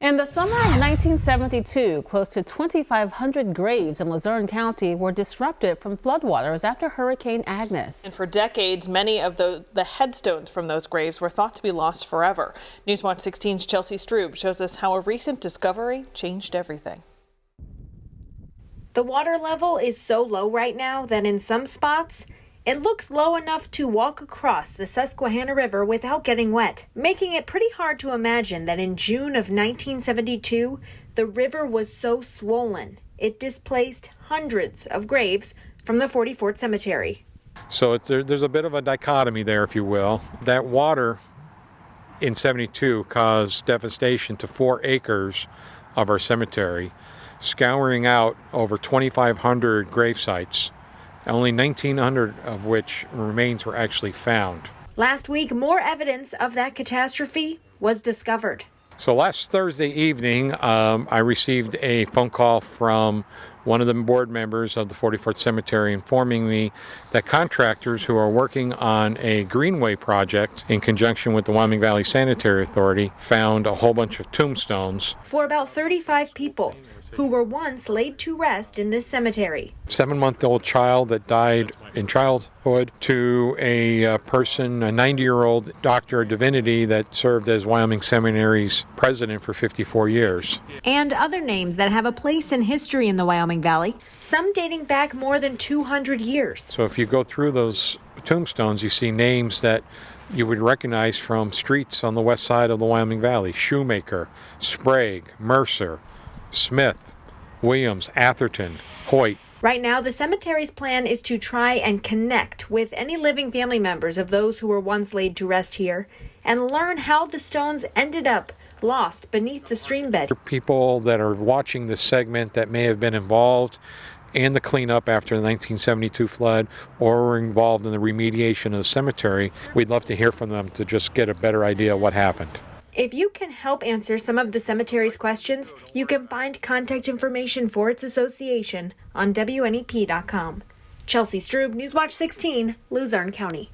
In the summer of 1972, close to 2,500 graves in Luzerne County were disrupted from floodwaters after Hurricane Agnes. And for decades, many of the headstones from those graves were thought to be lost forever. Newswatch 16's Chelsea Strube shows us how a recent discovery changed everything. The water level is so low right now that in some spots, it looks low enough to walk across the Susquehanna River without getting wet, making it pretty hard to imagine that in June of 1972, the river was so swollen it displaced hundreds of graves from the 44th Cemetery. So there's a bit of a dichotomy there, if you will. That water in 72 caused devastation to 4 acres of our cemetery, scouring out over 2,500 grave sites. Only 1,900 of which remains were actually found. Last week, more evidence of that catastrophe was discovered. So last Thursday evening, I received a phone call from one of the board members of the 44th Cemetery informing me that contractors who are working on a greenway project in conjunction with the Wyoming Valley Sanitary Authority found a whole bunch of tombstones for about 35 people who were once laid to rest in this cemetery. 7-month-old child that died in childhood to a person, a 90-year-old doctor of divinity that served as Wyoming Seminary's president for 54 years. And other names that have a place in history in the Wyoming Valley, some dating back more than 200 years. So if you go through those tombstones, you see names that you would recognize from streets on the west side of the Wyoming Valley: Shoemaker, Sprague, Mercer, Smith, Williams, Atherton, Hoyt. Right now, the cemetery's plan is to try and connect with any living family members of those who were once laid to rest here and learn how the stones ended up lost beneath the stream bed. People that are watching this segment that may have been involved in the cleanup after the 1972 flood or were involved in the remediation of the cemetery, we'd love to hear from them to just get a better idea of what happened. If you can help answer some of the cemetery's questions, you can find contact information for its association on WNEP.com. Chelsea Strube, Newswatch 16, Luzerne County.